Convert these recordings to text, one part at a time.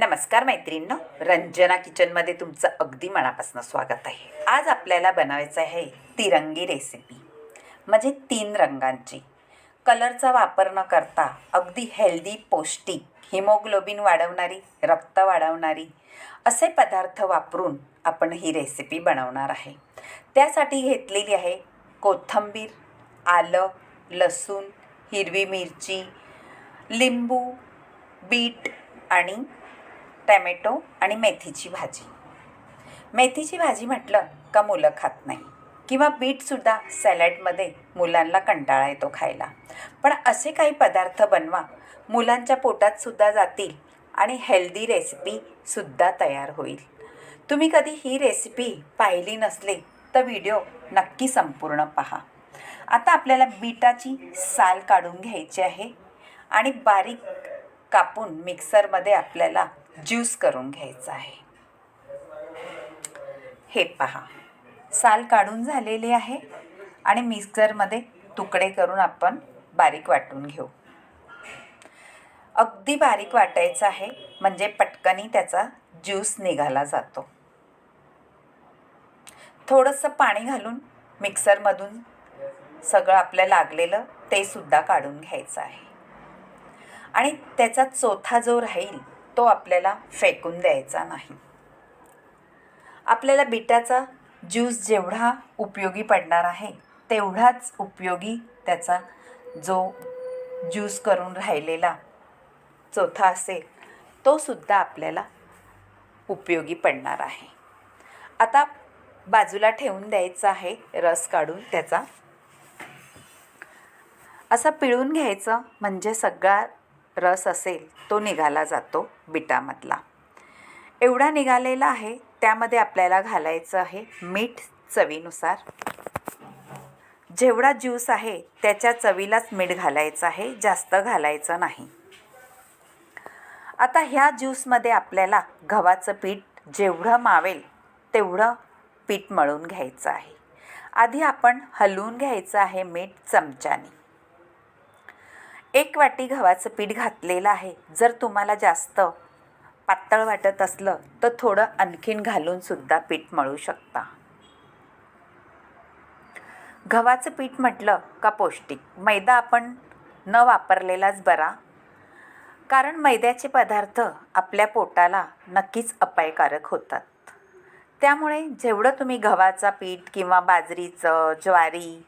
नमस्कार मैत्रिणींनो, रंजना किचनमध्ये तुमचं अगदी मनापासून स्वागत आहे. आज आपल्याला बनवायचं आहे तिरंगी रेसिपी, म्हणजे 3 रंगांची. कलरचा वापर न करता अगदी हेल्दी, पौष्टिक, हिमोग्लोबिन वाढवणारी, रक्त वाढवणारी असे पदार्थ वापरून आपण ही रेसिपी बनवणार आहे. त्यासाठी घेतलेली आहे कोथिंबीर, आलं, लसूण, हिरवी मिरची, लिंबू, बीट आणि टॅमॅटो आणि मेथीची भाजी. मेथीची भाजी म्हटलं का मुलं खात नाही, किंवा बीटसुद्धा सॅलडमध्ये मुलांना कंटाळा येतो खायला. पण असे काही पदार्थ बनवा, मुलांच्या पोटातसुद्धा जातील आणि हेल्दी रेसिपीसुद्धा तयार होईल. तुम्ही कधी ही रेसिपी पाहिली नसली तर व्हिडिओ नक्की संपूर्ण पहा. आता आपल्याला बीटाची साल काढून घ्यायची आहे आणि बारीक कापून मिक्सरमध्ये आपल्याला ज्यूस करून घ्यायचा आहे. हे पहा, साल काढून झालेली आहे आणि मिक्सरमध्ये तुकडे करून आपण बारीक वाटून घेऊ. अगदी बारीक वाटायचं आहे, म्हणजे पटकनी त्याचा ज्यूस निघाला जातो. थोडंसं पाणी घालून मिक्सरमधून सगळं आपलं लागलेलं ते सुद्धा काढून घ्यायचं आहे आणि त्याचा चोथा जो राहील तो आपल्याला फेकून द्यायचा नाही. आपल्याला बीटाचा ज्यूस जेवढा उपयोगी पडणार आहे तेवढाच उपयोगी त्याचा जो ज्यूस करून राहिलेला चोथा असेल तो सुद्धा आपल्याला उपयोगी पडणार आहे. आता बाजूला ठेवून द्यायचा आहे रस काढून त्याचा. असं पिळून घ्यायचं, म्हणजे सगळा रस असेल तो निघाला जातो बीटामधला. एवढा निघालेला आहे. त्यामध्ये आपल्याला घालायचं आहे मीठ चवीनुसार. जेवढा ज्यूस आहे त्याच्या चवीलाच मीठ घालायचं आहे, जास्त घालायचं नाही. आता ह्या ज्यूसमध्ये आपल्याला गव्हाचं पीठ जेवढं मावेल तेवढं पीठ मळून घ्यायचं आहे. आधी आपण हलवून घ्यायचं आहे मीठ चमच्याने. 1 वाटी गव्हाचं पीठ घातलेलं आहे. जर तुम्हाला जास्त पातळ वाटत असलं तर थोडं आणखीन घालून सुद्धा पीठ मळू शकता. गव्हाचं पीठ म्हटलं का पौष्टिक. मैदा आपण न वापरलेलाच बरा, कारण मैद्याचे पदार्थ आपल्या पोटाला नक्कीच अपायकारक होतात. त्यामुळे जेवढं तुम्ही गव्हाचा पीठ किंवा बाजरीचं, ज्वारी,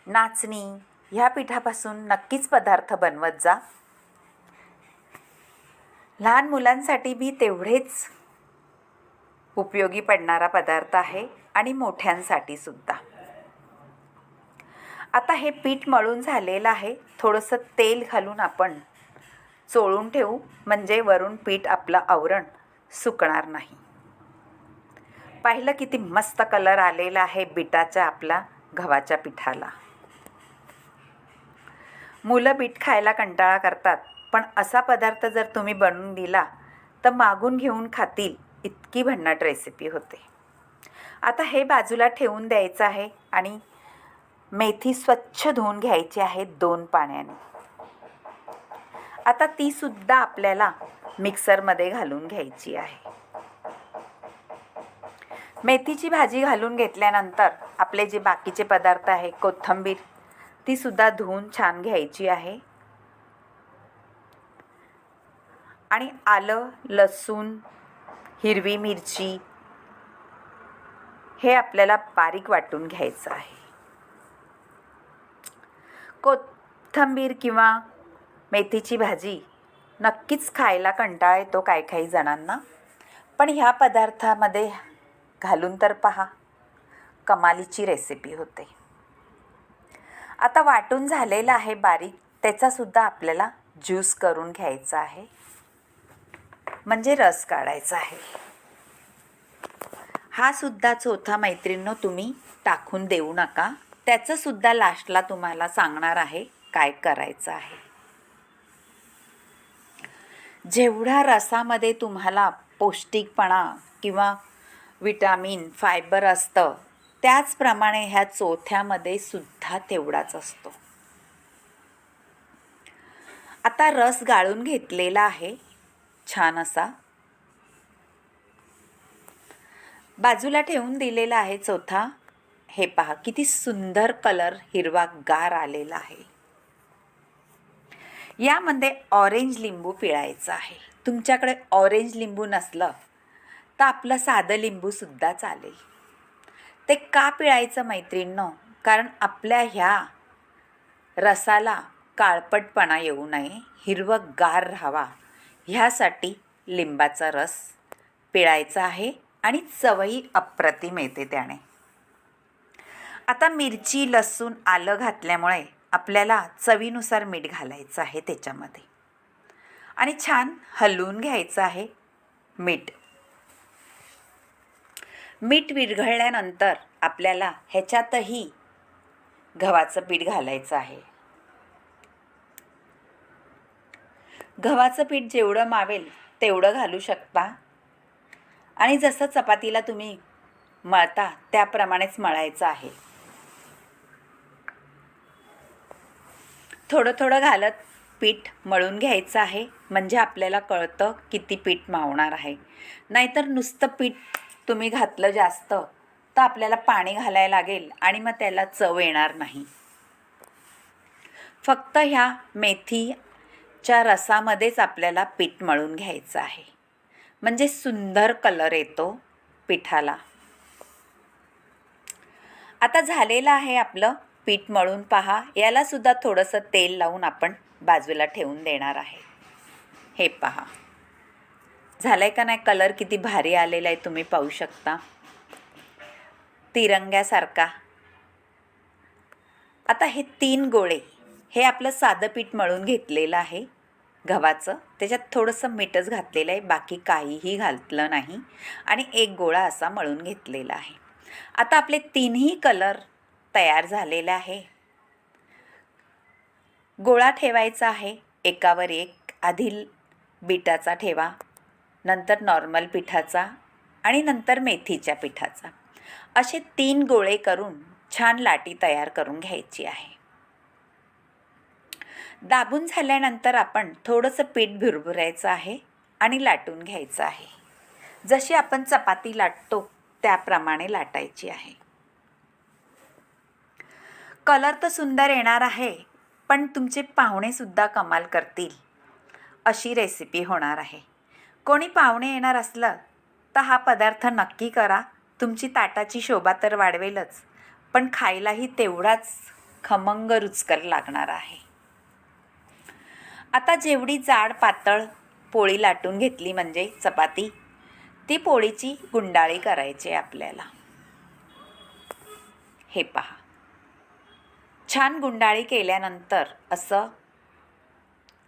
नाचणी ह्या पिठापासून नक्कीच पदार्थ बनवत जा. लहान मुलांसाठी बी तेवढेच उपयोगी पडणारा पदार्थ आहे आणि मोठ्यांसाठी सुद्धा. आता हे पीठ मळून झालेलं आहे. थोडंसं तेल घालून आपण चोळून ठेवू, म्हणजे वरून पीठ आपलं आवरण सुकणार नाही. पाहिलं किती मस्त कलर आलेला आहे बीटाच्या आपल्या गव्हाच्या पिठाला. मुलं बीट खायला कंटाळा करतात, पण असा पदार्थ जर तुम्ही बनवून दिला तर मागून घेऊन खातील, इतकी भन्नाट रेसिपी होते. आता हे बाजूला ठेवून द्यायचं आहे आणि मेथी स्वच्छ धुवून घ्यायची आहे 2 पाण्याने. आता ती सुद्धा आपल्याला मिक्सरमध्ये घालून घ्यायची आहे. मेथीची भाजी घालून घेतल्यानंतर आपले जे बाकीचे पदार्थ आहे, कोथिंबीर ती सुद्धा धुवून छान घ्यायची आहे आणि आलं, लसूण, हिरवी मिरची हे आपल्याला बारीक वाटून घ्यायचं आहे. कोथिंबीर किंवा मेथीची भाजी नक्कीच खायला कंटाळा येतो काही जणांना, पण ह्या पदार्थामध्ये घालून तर पहा, कमालीची रेसिपी होते. आता वाटून झालेला आहे बारीक, त्याचासुद्धा आपल्याला ज्यूस करून घ्यायचा आहे, म्हणजे रस काढायचा आहे. हा सुद्धा चोथा मैत्रिणींनो तुम्ही टाकून देऊ नका. त्याचंसुद्धा लास्टला तुम्हाला सांगणार आहे काय करायचं आहे. जेवढा रसामध्ये तुम्हाला पौष्टिकपणा किंवा विटामिन, फायबर असतं, त्याचप्रमाणे ह्या चोथ्यामध्ये सुद्धा तेवढाच असतो. आता रस गाळून घेतलेला आहे छान असा. बाजूला ठेवून दिलेला आहे चौथा. हे पहा किती सुंदर कलर हिरवागार आलेला आहे. यामध्ये ऑरेंज लिंबू पिळायचं आहे. तुमच्याकडे ऑरेंज लिंबू नसलं तर आपलं साधं लिंबूसुद्धा चालेल. ते का पिळायचं मैत्रिणींनो? कारण आपल्या ह्या रसाला काळपटपणा येऊ नये, हिरवंगार राहावा, ह्यासाठी लिंबाचा रस पिळायचा आहे आणि चवही अप्रतिम येते त्याने. आता मिरची, लसूण, आलं घातल्यामुळे आपल्याला चवीनुसार मीठ घालायचं आहे त्याच्यामध्ये आणि छान हलवून घ्यायचं आहे. मीठ विरघळल्यानंतर आपल्याला ह्याच्यातही गव्हाचं पीठ घालायचं आहे. गव्हाचं पीठ जेवढं मावेल तेवढं घालू शकता आणि जसं चपातीला तुम्ही मळता त्याप्रमाणेच मळायचं आहे. थोडं थोडं घालत पीठ मळून घ्यायचं आहे, म्हणजे आपल्याला कळतं किती पीठ मावणार आहे. नाहीतर नुसतं पीठ तुम्ही घातलं जास्त तर आपल्याला पाणी घालायला लागेल आणि मग त्याला चव येणार नाही. फक्त ह्या मेथीच्या रसामध्येच आपल्याला पीठ मळून घ्यायचं आहे, म्हणजे सुंदर कलर येतो पिठाला. आता झालेलं आहे आपलं पीठ मळून. पहा, याला सुद्धा थोडंसं तेल लावून आपण बाजूला ठेवून देणार आहे. हे पहा झालंय का नाही? कलर किती भारी आलेला आहे, तुम्ही पाहू शकता, तिरंग्यासारखा. आता हे 3 गोळे, हे आपलं साधं पीठ मळून घेतलेलं आहे गव्हाचं, त्याच्यात थोडंसं मीठच घातलेलं आहे, बाकी काहीही घातलं नाही आणि 1 गोळा असा मळून घेतलेला आहे. आता आपले 3ही कलर तयार झालेले आहे. गोळा ठेवायचा आहे एकावर एक. आधी बीटाचा ठेवा, नंतर नॉर्मल पिठाचा आणि नंतर मेथीच्या पिठाचा. असे 3 गोळे करून छान लाटी तयार करून घ्यायची आहे. दाबून झाल्यानंतर आपण थोडंसं पीठ भुरभुरायचं आहे आणि लाटून घ्यायचं आहे. जशी आपण चपाती लाटतो त्याप्रमाणे लाटायची आहे. कलर तर सुंदर येणार आहे, पण तुमचे पाहुणेसुद्धा कमाल करतील अशी रेसिपी होणार आहे. कोणी पाहुणे येणार असलं तर हा पदार्थ नक्की करा. तुमची ताटाची शोभा तर वाढवेलच, पण खायलाही तेवढाच खमंग रुचकर लागणार आहे. आता जेवढी जाड पातळ पोळी लाटून घेतली म्हणजे चपाती, ती पोळीची गुंडाळी करायची आपल्याला. हे पहा, छान गुंडाळी केल्यानंतर असं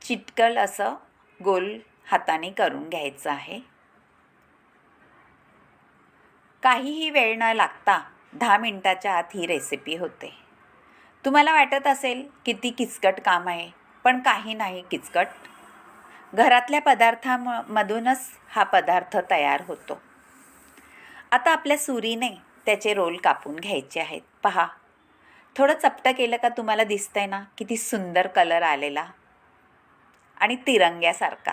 चिटकल असं गोल हाताने करून घ्यायचं आहे. काहीही वेळ न लागता 10 मिनिटाच्या आत ही रेसिपी होते. तुम्हाला वाटत असेल किती किचकट काम आहे, पण काही नाही किचकट. घरातल्या पदार्थांमधूनच हा पदार्थ तयार होतो. आता आपल्या सुरीने त्याचे रोल कापून घ्यायचे आहेत. पहा, थोडं चपटं केलं का तुम्हाला दिसतंय ना किती सुंदर कलर आलेला आणि तिरंग्यासारखा.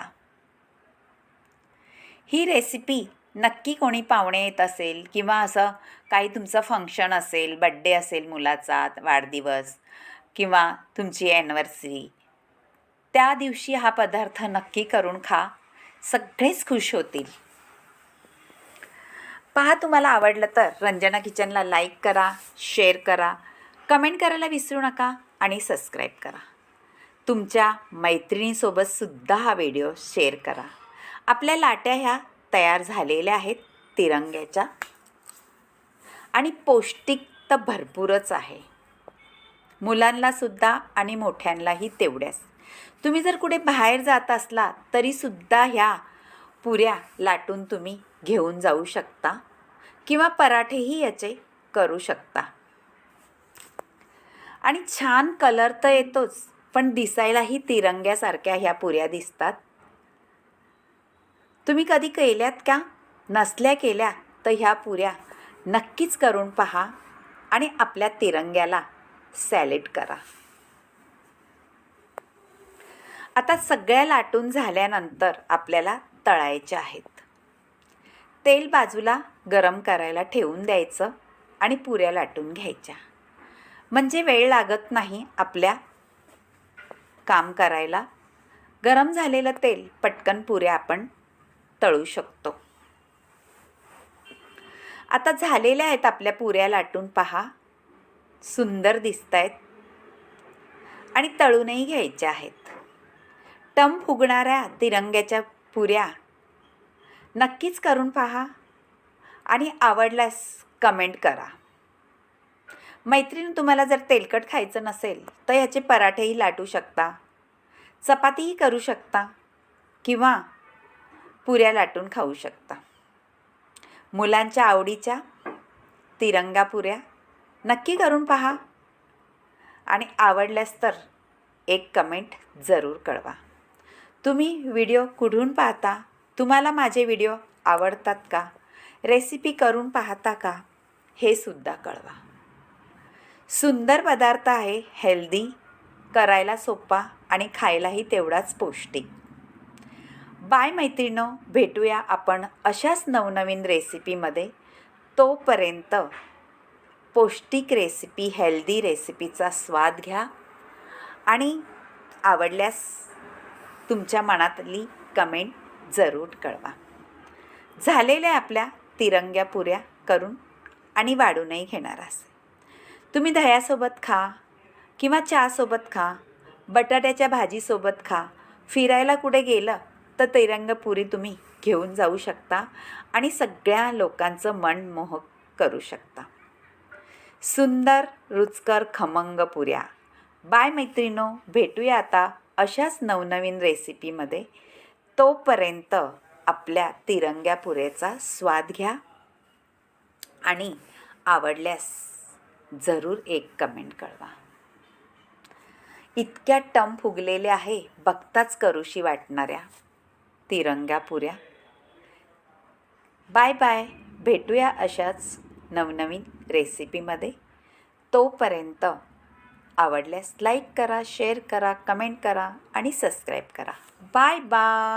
ही रेसिपी नक्की कोणी पाहुणे येत असेल किंवा असं काही तुमचं फंक्शन असेल, बड्डे असेल, मुलाचा वाढदिवस किंवा तुमची ॲनिव्हर्सरी, त्या दिवशी हा पदार्थ नक्की करून खा, सगळेच खुश होतील. पहा, तुम्हाला आवडलं तर रंजना किचनला लाईक करा, शेअर करा, कमेंट करायला विसरू नका आणि सबस्क्राईब करा. तुमच्या मैत्रिणीसोबतसुद्धा हा व्हिडिओ शेअर करा. आपल्या लाट्या ह्या तयार झालेल्या आहेत तिरंग्याच्या आणि पौष्टिक तर भरपूरच आहे. मुलांनासुद्धा आणि मोठ्यांनाही तेवढ्याच. तुम्ही जर कुठे बाहेर जात असला तरीसुद्धा ह्या पुऱ्या लाटून तुम्ही घेऊन जाऊ शकता किंवा पराठेही याचे करू शकता. आणि छान कलर तर येतोच, पण दिसायलाही तिरंग्यासारख्या ह्या पुऱ्या दिसतात. तुम्ही कधी केल्यात का? नसल्या केल्या तर ह्या पुऱ्या नक्कीच करून पहा आणि आपल्या तिरंग्याला सॅलेड करा. आता सगळ्या लाटून झाल्यानंतर आपल्याला तळायच्या आहेत. तेल बाजूला गरम करायला ठेवून द्यायचं आणि पुऱ्या लाटून घ्यायच्या. म्हणजे वेळ लागत नाही आपल्या काम करायला. गरम झालेलं तेल पटकन पुऱ्या आपण तळू शकतो. आता झालेल्या आहेत आपल्या पुऱ्या लाटून पहा. सुंदर दिसत आहेत आणि तळूनही घ्यायच्या आहेत. टम फुगणाऱ्या तिरंग्याच्या पुऱ्या नक्कीच करून पहा आणि आवडल्यास कमेंट करा. मैत्रीण, तुम्हाला जर तेलकट खायचं नसेल तर याचे पराठेही लाटू शकता, चपातीही करू शकता किंवा पुऱ्या लाटून खाऊ शकता. मुलांच्या आवडीच्या तिरंगा पुऱ्या नक्की करून पहा आणि आवडल्यास तर एक कमेंट जरूर कळवा. तुम्ही व्हिडिओ कुठून पाहता? तुम्हाला माझे व्हिडिओ आवडतात का? रेसिपी करून पाहता का? हे सुद्धा कळवा. सुंदर पदार्थ आहे, हेल्दी, करायला सोपा आणि खायलाही तेवढाच पौष्टिक. बाय मैत्रिणो, भेटूया आपण अशाच नवनवीन रेसिपीमध्ये. तोपर्यंत पौष्टिक रेसिपी, हेल्दी रेसिपीचा स्वाद घ्या आणि आवडल्यास तुमच्या मनातली कमेंट जरूर कळवा. झालेल्या आपल्या तिरंग्या पुऱ्या करून आणि वाढूनही घेणार असेल. तुम्ही दह्यासोबत खा किंवा चहासोबत खा, बटाट्याच्या भाजीसोबत खा, फिरायला कुठे गेलं तर तिरंगापुरी तुम्ही घेऊन जाऊ शकता आणि सगळ्या लोकांचं मन मोहक करू शकता. सुंदर, रुचकर, खमंग पुऱ्या. बाय मैत्रिणो, भेटूया आता अशाच नवनवीन रेसिपीमध्ये. तोपर्यंत आपल्या तिरंग्या पुऱ्याचा स्वाद घ्या आणि आवडल्यास जरूर एक कमेंट कळवा. इतक्या टम फुगलेल्या आहे, बघताच करूशी वाटणाऱ्या तिरंगा पुऱ्या. Bye bye. भेटूया अशाच नवनवीन रेसिपीमध्ये. तोपर्यंत आवडल्यास लाईक करा, शेअर करा, कमेंट करा आणि सबस्क्राईब करा. Bye bye.